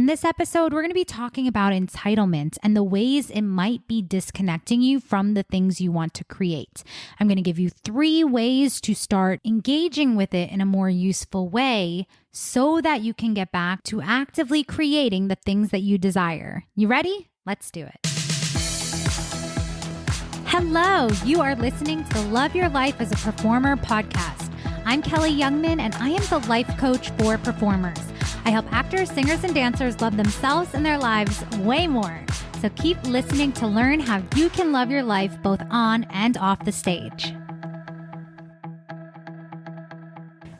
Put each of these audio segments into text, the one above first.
In this episode, we're going to be talking about entitlement and the ways it might be disconnecting you from the things you want to create. I'm going to give you 3 ways to start engaging with it in a more useful way so that you can get back to actively creating the things that you desire. You ready? Let's do it. Hello, you are listening to the Love Your Life as a Performer podcast. I'm Kelly Youngman, and I am the life coach for performers. I help actors, singers, and dancers love themselves and their lives way more. So keep listening to learn how you can love your life both on and off the stage.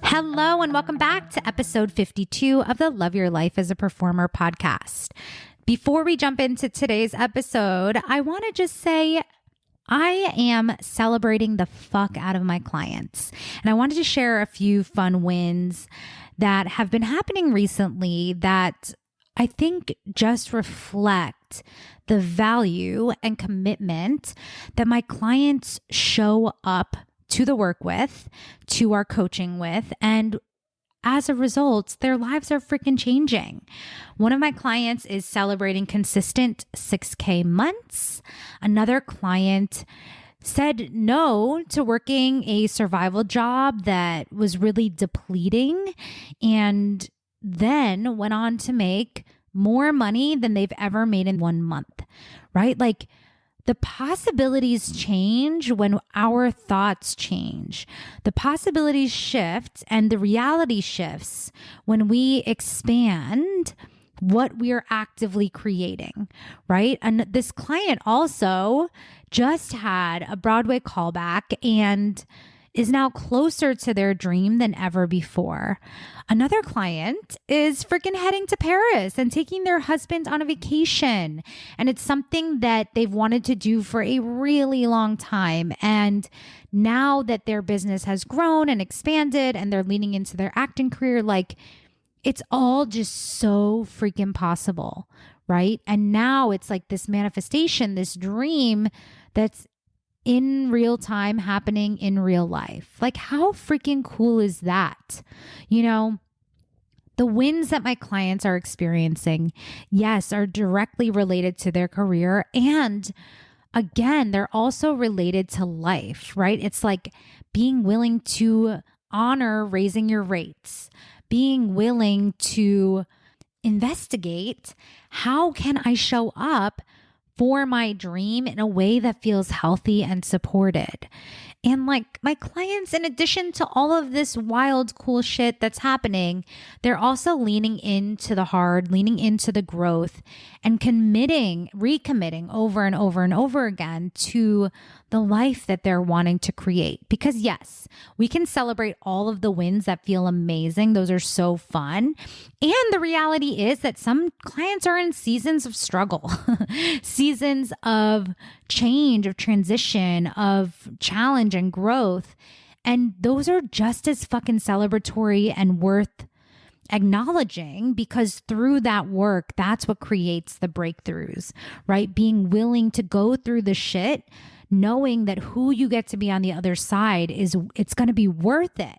Hello, and welcome back to episode 52 of the Love Your Life as a Performer podcast. Before we jump into today's episode, I want to just say I am celebrating the fuck out of my clients. And I wanted to share a few fun wins that have been happening recently that I think just reflect the value and commitment that my clients show up to the work with, to our coaching with, and as a result, their lives are freaking changing. One of my clients is celebrating consistent 6K months. Another client said no to working a survival job that was really depleting and then went on to make more money than they've ever made in 1 month, right? Like, the possibilities change when our thoughts change. The possibilities shift and the reality shifts when we expand what we are actively creating, right? And this client also just had a Broadway callback and is now closer to their dream than ever before. Another client is freaking heading to Paris and taking their husband on a vacation. And it's something that they've wanted to do for a really long time. And now that their business has grown and expanded and they're leaning into their acting career, like, it's all just so freaking possible, right? And now it's like this manifestation, this dream that's in real time happening in real life. Like, how freaking cool is that? You know, the wins that my clients are experiencing, yes, are directly related to their career. And again, they're also related to life, right? It's like being willing to honor raising your rates, being willing to investigate, how can I show up for my dream in a way that feels healthy and supported. And like, my clients, in addition to all of this wild, cool shit that's happening, they're also leaning into the hard, leaning into the growth, and recommitting over and over and over again to the life that they're wanting to create. Because yes, we can celebrate all of the wins that feel amazing. Those are so fun. And the reality is that some clients are in seasons of struggle, seasons of change, of transition, of challenge and growth. And those are just as fucking celebratory and worth acknowledging, because through that work, that's what creates the breakthroughs, right? Being willing to go through the shit, knowing that who you get to be on the other side it's going to be worth it,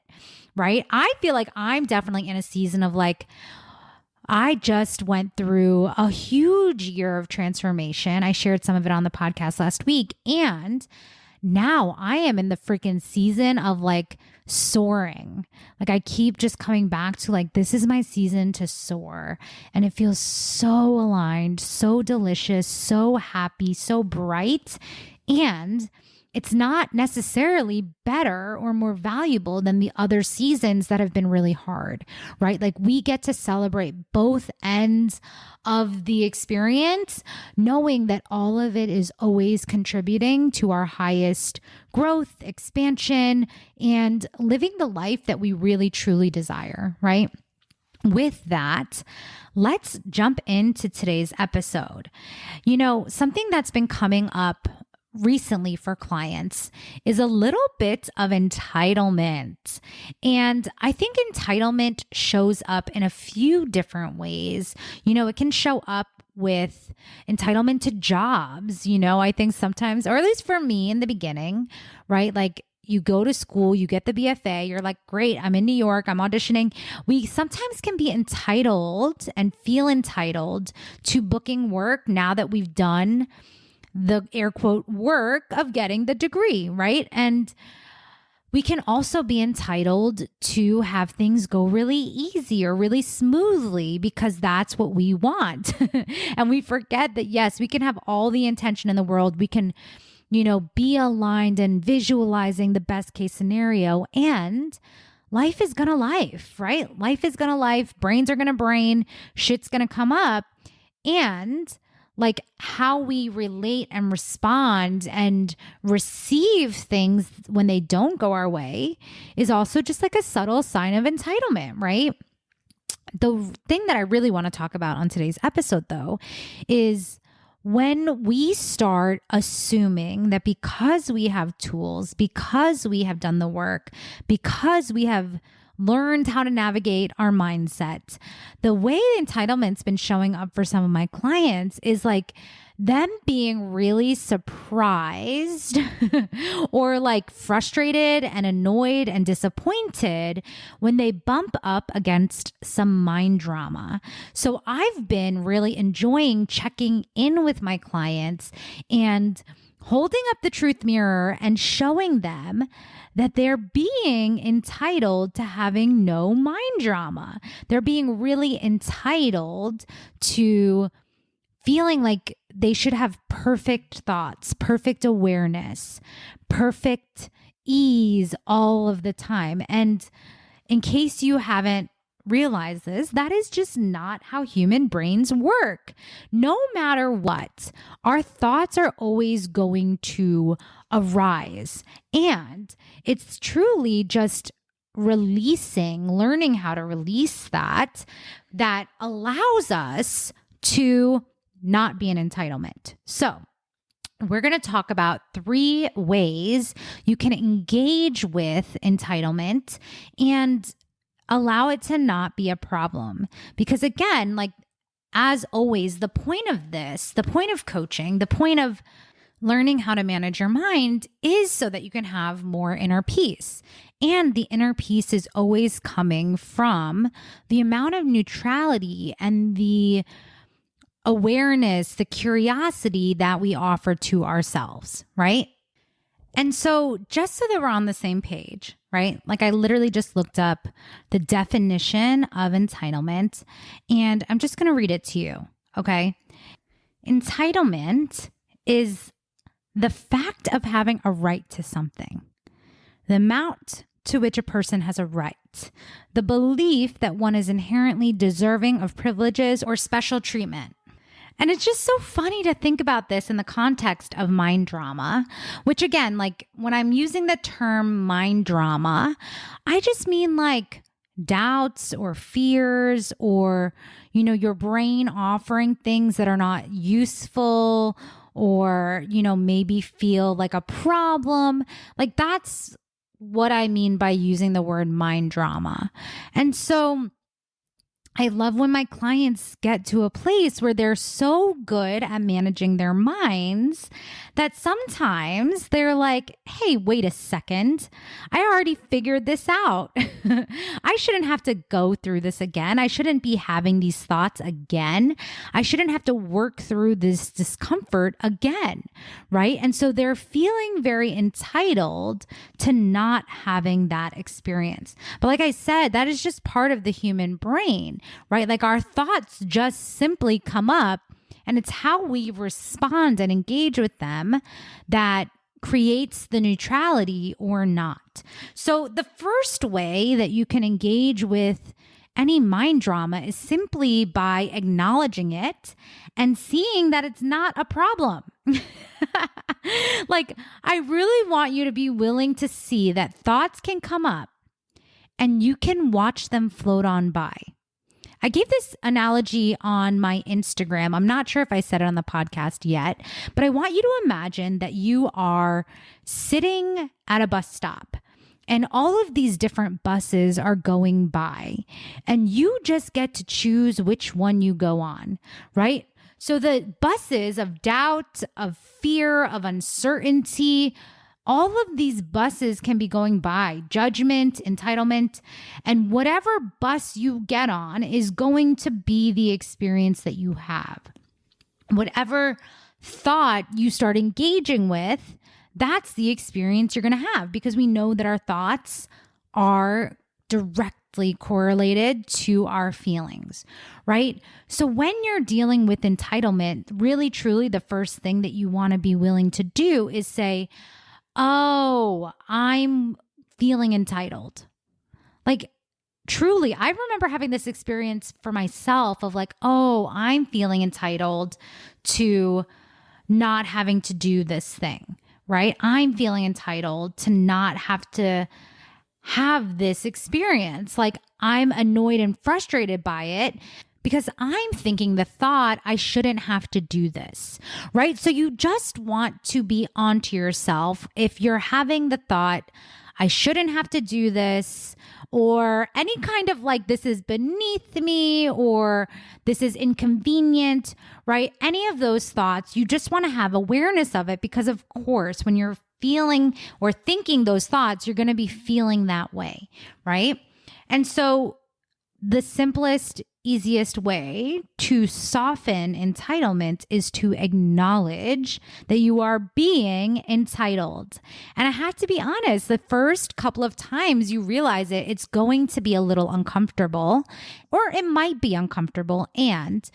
right? I feel like I'm definitely in a season of like, I just went through a huge year of transformation. I shared some of it on the podcast last week. And now I am in the freaking season of like soaring. Like, I keep just coming back to like, this is my season to soar. And it feels so aligned, so delicious, so happy, so bright. And it's not necessarily better or more valuable than the other seasons that have been really hard, right? Like, we get to celebrate both ends of the experience, knowing that all of it is always contributing to our highest growth, expansion, and living the life that we really truly desire, right? With that, let's jump into today's episode. You know, something that's been coming up recently for clients is a little bit of entitlement. And I think entitlement shows up in a few different ways. You know, it can show up with entitlement to jobs. You know, I think sometimes, or at least for me in the beginning, right? Like, you go to school, you get the BFA, you're like, great, I'm in New York, I'm auditioning. We sometimes can be entitled and feel entitled to booking work now that we've done the air quote work of getting the degree, right? And we can also be entitled to have things go really easy or really smoothly because that's what we want. And we forget that, yes, we can have all the intention in the world. We can, be aligned and visualizing the best case scenario, and life is gonna life, right? Life is gonna life. Brains are gonna brain. Shit's gonna come up. And like how we relate and respond and receive things when they don't go our way is also just like a subtle sign of entitlement, right? The thing that I really want to talk about on today's episode, though, is when we start assuming that because we have tools, because we have done the work, because we have learned how to navigate our mindset. The way entitlement's been showing up for some of my clients is like them being really surprised or like frustrated and annoyed and disappointed when they bump up against some mind drama. So I've been really enjoying checking in with my clients and holding up the truth mirror and showing them that they're being entitled to having no mind drama. They're being really entitled to feeling like they should have perfect thoughts, perfect awareness, perfect ease all of the time. And in case you haven't realized this, that is just not how human brains work. No matter what, our thoughts are always going to arise. And it's truly just learning how to release that allows us to not be in entitlement. So we're going to talk about 3 ways you can engage with entitlement and allow it to not be a problem. Because again, like as always, the point of this, the point of coaching, the point of learning how to manage your mind is so that you can have more inner peace. And the inner peace is always coming from the amount of neutrality and the awareness, the curiosity that we offer to ourselves, right? And so just so that we're on the same page, right? Like I literally just looked up the definition of entitlement and I'm just going to read it to you, okay? Entitlement is the fact of having a right to something, the amount to which a person has a right, the belief that one is inherently deserving of privileges or special treatment. And it's just so funny to think about this in the context of mind drama, which again, like when I'm using the term mind drama, I just mean like doubts or fears or, your brain offering things that are not useful or, maybe feel like a problem. Like that's what I mean by using the word mind drama. And so I love when my clients get to a place where they're so good at managing their minds that sometimes they're like, hey, wait a second. I already figured this out. I shouldn't have to go through this again. I shouldn't be having these thoughts again. I shouldn't have to work through this discomfort again, right? And so they're feeling very entitled to not having that experience. But like I said, that is just part of the human brain. Right? Like our thoughts just simply come up and it's how we respond and engage with them that creates the neutrality or not. So the first way that you can engage with any mind drama is simply by acknowledging it and seeing that it's not a problem. Like, I really want you to be willing to see that thoughts can come up and you can watch them float on by. I gave this analogy on my Instagram. I'm not sure if I said it on the podcast yet, but I want you to imagine that you are sitting at a bus stop and all of these different buses are going by and you just get to choose which one you go on, right? So the buses of doubt, of fear, of uncertainty, all of these buses can be going by: judgment, entitlement, and whatever bus you get on is going to be the experience that you have. Whatever thought you start engaging with, that's the experience you're going to have, because we know that our thoughts are directly correlated to our feelings, right? So when you're dealing with entitlement, really, truly, the first thing that you want to be willing to do is say, oh, I'm feeling entitled. Like, truly, I remember having this experience for myself of like, oh, I'm feeling entitled to not having to do this thing, right? I'm feeling entitled to not have to have this experience. Like, I'm annoyed and frustrated by it because I'm thinking the thought, I shouldn't have to do this, right? So you just want to be onto yourself. If you're having the thought, I shouldn't have to do this, or any kind of like, this is beneath me, or this is inconvenient, right? Any of those thoughts, you just want to have awareness of it, because of course, when you're feeling or thinking those thoughts, you're going to be feeling that way, right? And so the simplest, easiest way to soften entitlement is to acknowledge that you are being entitled. And I have to be honest, the first couple of times you realize it, it's going to be a little uncomfortable, or it might be uncomfortable. And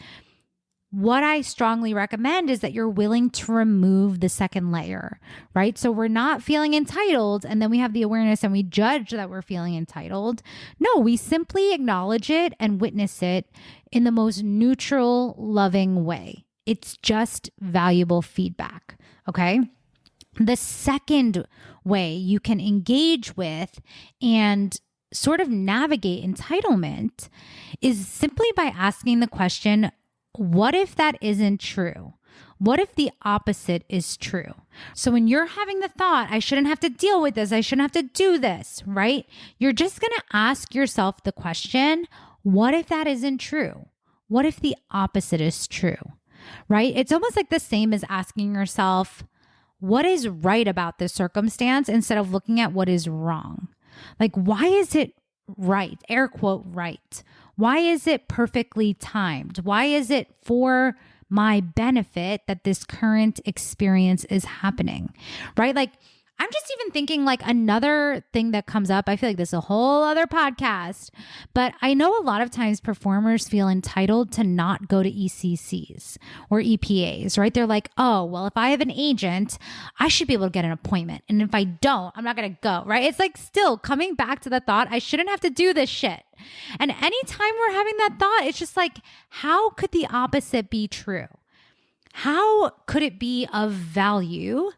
what I strongly recommend is that you're willing to remove the second layer, right? So we're not feeling entitled and then we have the awareness and we judge that we're feeling entitled. No, we simply acknowledge it and witness it in the most neutral, loving way. It's just valuable feedback, okay? The second way you can engage with and sort of navigate entitlement is simply by asking the question, what if that isn't true? What if the opposite is true? So when you're having the thought, I shouldn't have to deal with this, I shouldn't have to do this, right? You're just going to ask yourself the question, what if that isn't true? What if the opposite is true, right? It's almost like the same as asking yourself, what is right about this circumstance, instead of looking at what is wrong. Like, why is it right? Air quote, right. Why is it perfectly timed? Why is it for my benefit that this current experience is happening, right? Like, I'm just even thinking like another thing that comes up. I feel like this is a whole other podcast, but I know a lot of times performers feel entitled to not go to ECCs or EPAs, right? They're like, oh, well, if I have an agent, I should be able to get an appointment. And if I don't, I'm not going to go, right? It's like still coming back to the thought, I shouldn't have to do this shit. And anytime we're having that thought, it's just like, how could the opposite be true? How could it be of value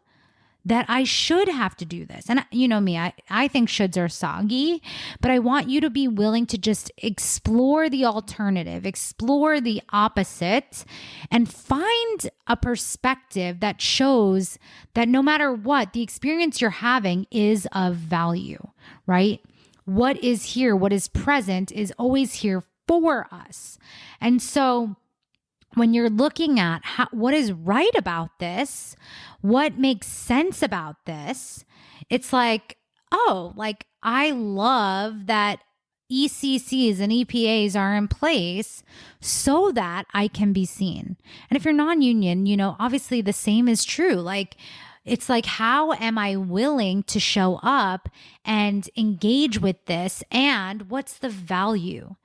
that I should have to do this? And you know me, I think shoulds are soggy, but I want you to be willing to just explore the alternative, explore the opposite, and find a perspective that shows that no matter what, the experience you're having is of value, right? What is here, what is present is always here for us. And so when you're looking at what is right about this, what makes sense about this, it's like, oh, like I love that ECCs and EPAs are in place so that I can be seen. And if you're non-union, you know, obviously the same is true. Like, it's like, how am I willing to show up and engage with this? And what's the value?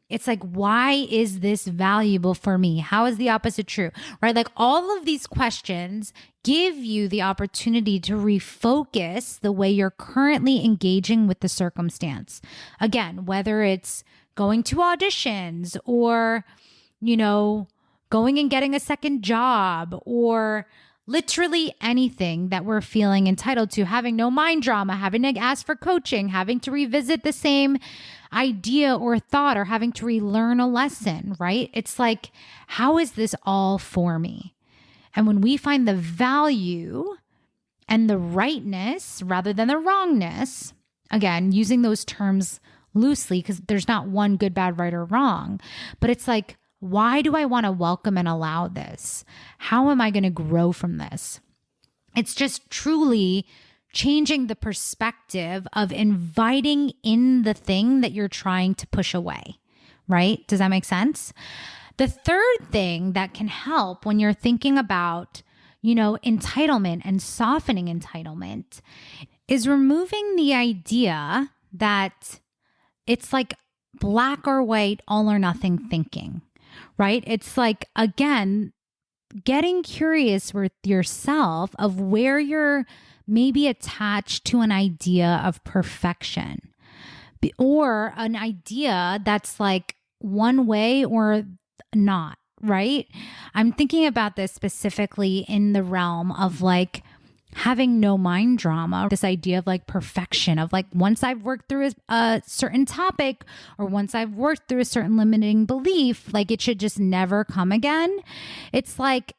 It's like, why is this valuable for me? How is the opposite true? Right? Like, all of these questions give you the opportunity to refocus the way you're currently engaging with the circumstance. Again, whether it's going to auditions or, you know, going and getting a second job, or literally anything that we're feeling entitled to, having no mind drama, having to ask for coaching, having to revisit the same idea or thought, or having to relearn a lesson, right? It's like, how is this all for me? And when we find the value and the rightness rather than the wrongness, again, using those terms loosely because there's not one good, bad, right, or wrong, but it's like, why do I want to welcome and allow this? How am I going to grow from this? It's just truly changing the perspective of inviting in the thing that you're trying to push away, right? Does that make sense? The third thing that can help when you're thinking about, entitlement and softening entitlement is removing the idea that it's like black or white, all or nothing thinking, right? It's like, again, getting curious with yourself of where you're maybe attached to an idea of perfection or an idea that's like one way or not, right? I'm thinking about this specifically in the realm of like having no mind drama, this idea of like perfection, of like once I've worked through a certain topic or once I've worked through a certain limiting belief, like it should just never come again. It's like,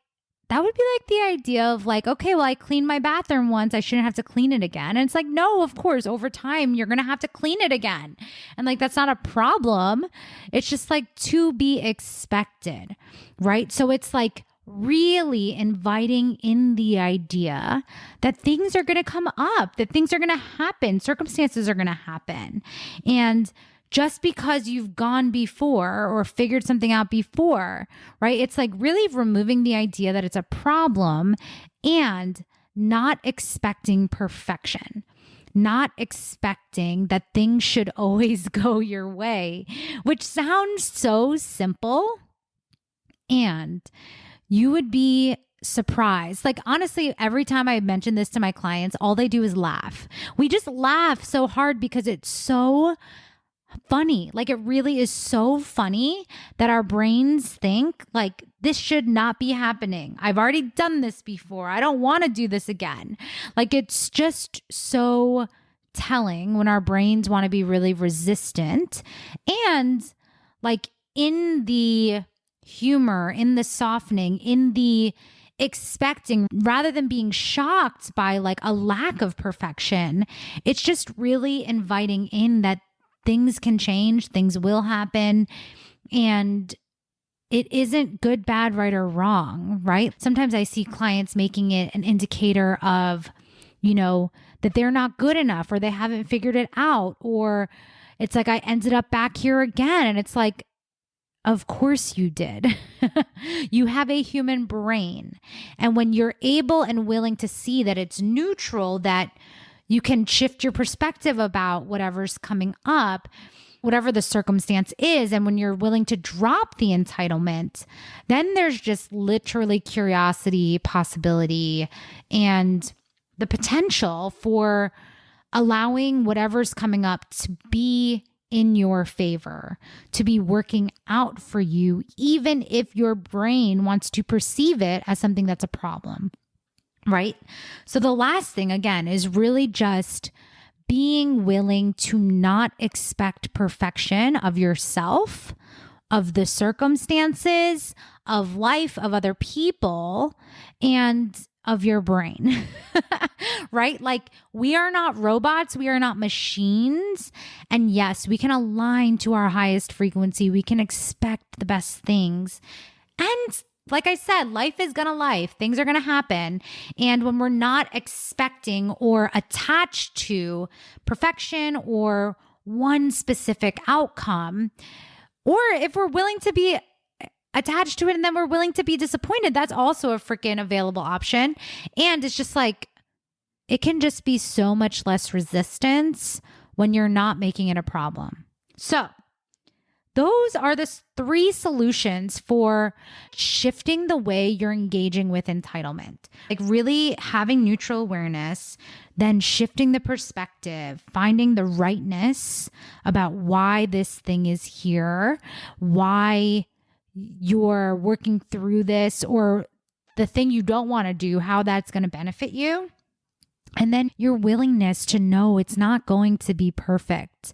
that would be like the idea of like, okay, well, I cleaned my bathroom once, I shouldn't have to clean it again. And it's like, no, of course, over time, you're going to have to clean it again. And like, that's not a problem. It's just like to be expected, right? So it's like really inviting in the idea that things are going to come up, that things are going to happen, circumstances are going to happen. And just because you've gone before or figured something out before, right? It's like really removing the idea that it's a problem and not expecting perfection, not expecting that things should always go your way, which sounds so simple. And you would be surprised. Like, honestly, every time I mention this to my clients, all they do is laugh. We just laugh so hard because it's so funny. Like, it really is so funny that our brains think like this should not be happening. I've already done this before. I don't want to do this again. Like, it's just so telling when our brains want to be really resistant. And like in the humor, in the softening, in the expecting, rather than being shocked by like a lack of perfection, it's just really inviting in that things can change, things will happen, and it isn't good, bad, right, or wrong, right? Sometimes I see clients making it an indicator of, that they're not good enough or they haven't figured it out, or it's like I ended up back here again. And it's like, of course you did. You have a human brain. And when you're able and willing to see that it's neutral, that you can shift your perspective about whatever's coming up, whatever the circumstance is. And when you're willing to drop the entitlement, then there's just literally curiosity, possibility, and the potential for allowing whatever's coming up to be in your favor, to be working out for you, even if your brain wants to perceive it as something that's a problem. Right? So the last thing, again, is really just being willing to not expect perfection of yourself, of the circumstances, of life, of other people, and of your brain, right? Like, we are not robots. We are not machines. And yes, we can align to our highest frequency. We can expect the best things. And like I said, life is gonna life. Things are gonna happen. And when we're not expecting or attached to perfection or one specific outcome, or if we're willing to be attached to it and then we're willing to be disappointed, that's also a freaking available option. And it's just like, it can just be so much less resistance when you're not making it a problem. So those are the 3 solutions for shifting the way you're engaging with entitlement. Like really having neutral awareness, then shifting the perspective, finding the rightness about why this thing is here, why you're working through this, or the thing you don't want to do, how that's going to benefit you. And then your willingness to know it's not going to be perfect.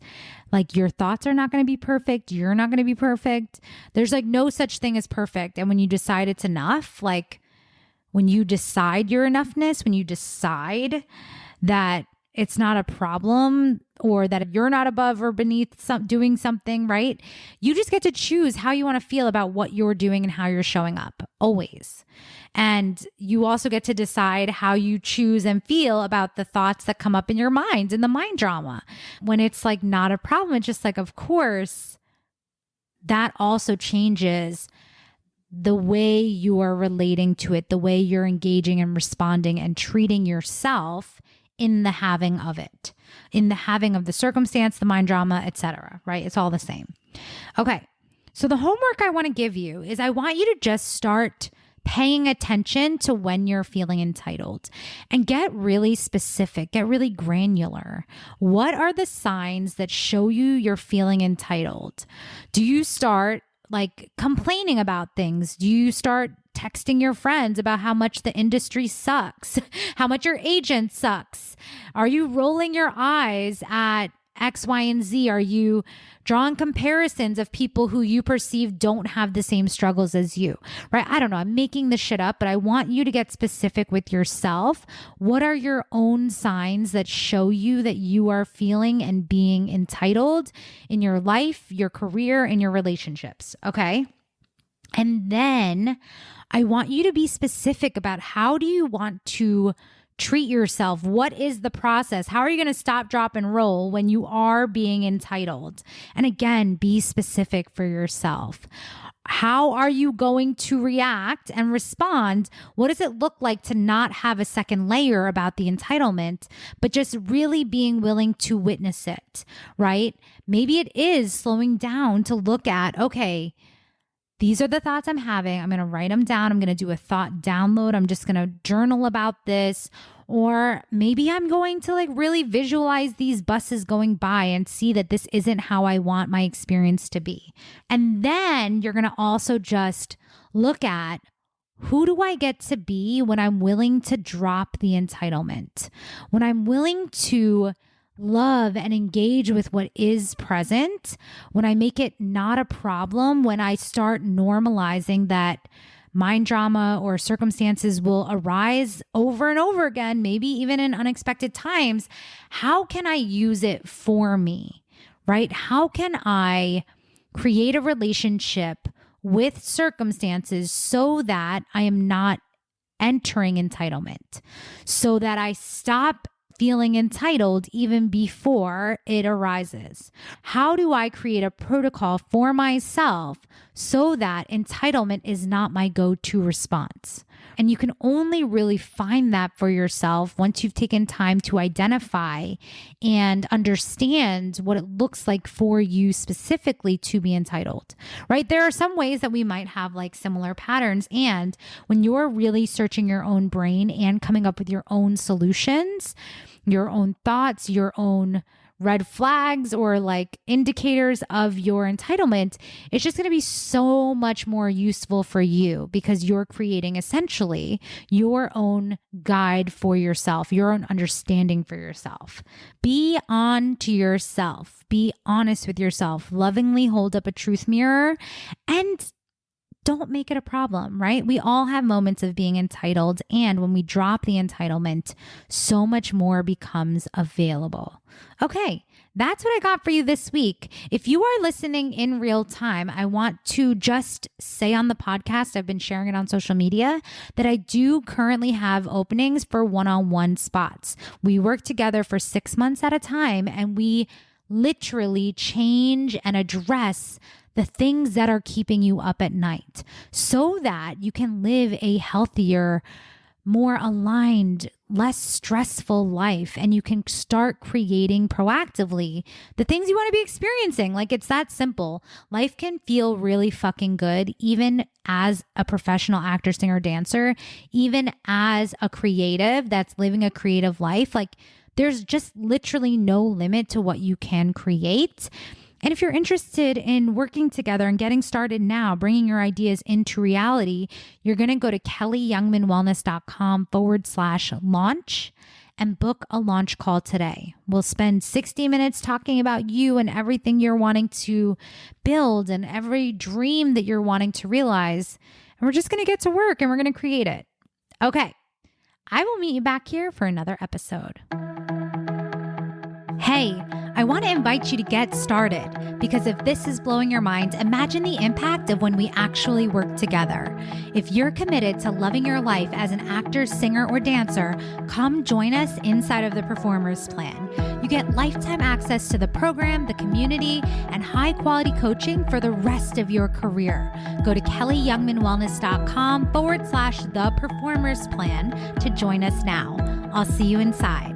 Like, your thoughts are not going to be perfect. You're not going to be perfect. There's like no such thing as perfect. And when you decide it's enough, like when you decide your enoughness, when you decide that it's not a problem or that you're not above or beneath doing something, right? You just get to choose how you want to feel about what you're doing and how you're showing up, always. And you also get to decide how you choose and feel about the thoughts that come up in your mind and the mind drama. When it's like not a problem, it's just like, of course, that also changes the way you are relating to it, the way you're engaging and responding and treating yourself in the having of it, in the having of the circumstance, the mind drama, etc., right? It's all the same. Okay. So the homework I want to give you is I want you to just start paying attention to when you're feeling entitled and get really specific, get really granular. What are the signs that show you you're feeling entitled? Do you start like complaining about things? Do you start texting your friends about how much the industry sucks, how much your agent sucks? Are you rolling your eyes at X, Y, and Z? Are you drawing comparisons of people who you perceive don't have the same struggles as you, right? I don't know. I'm making this shit up, but I want you to get specific with yourself. What are your own signs that show you that you are feeling and being entitled in your life, your career, and your relationships? Okay. And then I want you to be specific about how do you want to treat yourself? What is the process? How are you going to stop, drop, and roll when you are being entitled? And again, be specific for yourself. How are you going to react and respond? What does it look like to not have a second layer about the entitlement, but just really being willing to witness it, right? Maybe it is slowing down to look at, okay, these are the thoughts I'm having. I'm going to write them down. I'm going to do a thought download. I'm just going to journal about this. Or maybe I'm going to like really visualize these buses going by and see that this isn't how I want my experience to be. And then you're going to also just look at, who do I get to be when I'm willing to drop the entitlement? When I'm willing to love and engage with what is present, when I make it not a problem, when I start normalizing that mind drama or circumstances will arise over and over again, maybe even in unexpected times, how can I use it for me, right? How can I create a relationship with circumstances so that I am not entering entitlement, so that I stop feeling entitled even before it arises? How do I create a protocol for myself so that entitlement is not my go-to response? And you can only really find that for yourself once you've taken time to identify and understand what it looks like for you specifically to be entitled, right? There are some ways that we might have like similar patterns. And when you're really searching your own brain and coming up with your own solutions, your own thoughts, your own red flags or like indicators of your entitlement, it's just going to be so much more useful for you because you're creating essentially your own guide for yourself, your own understanding for yourself. Be on to yourself. Be honest with yourself. Lovingly hold up a truth mirror and don't make it a problem, right? We all have moments of being entitled. And when we drop the entitlement, so much more becomes available. Okay, that's what I got for you this week. If you are listening in real time, I want to just say on the podcast, I've been sharing it on social media, that I do currently have openings for one-on-one spots. We work together for 6 months at a time, and we literally change and address the things that are keeping you up at night so that you can live a healthier, more aligned, less stressful life. And you can start creating proactively the things you want to be experiencing. Like, it's that simple. Life can feel really fucking good, even as a professional actor, singer, dancer, even as a creative that's living a creative life. Like, there's just literally no limit to what you can create. And if you're interested in working together and getting started now, bringing your ideas into reality, you're going to go to kellyyoungmanwellness.com/launch and book a launch call today. We'll spend 60 minutes talking about you and everything you're wanting to build and every dream that you're wanting to realize. And we're just going to get to work and we're going to create it. Okay. I will meet you back here for another episode. Hey, I want to invite you to get started because if this is blowing your mind, imagine the impact of when we actually work together. If you're committed to loving your life as an actor, singer, or dancer, come join us inside of the Performers Plan. You get lifetime access to the program, the community, and high-quality coaching for the rest of your career. Go to kellyyoungmanwellness.com/the Performers Plan to join us now. I'll see you inside.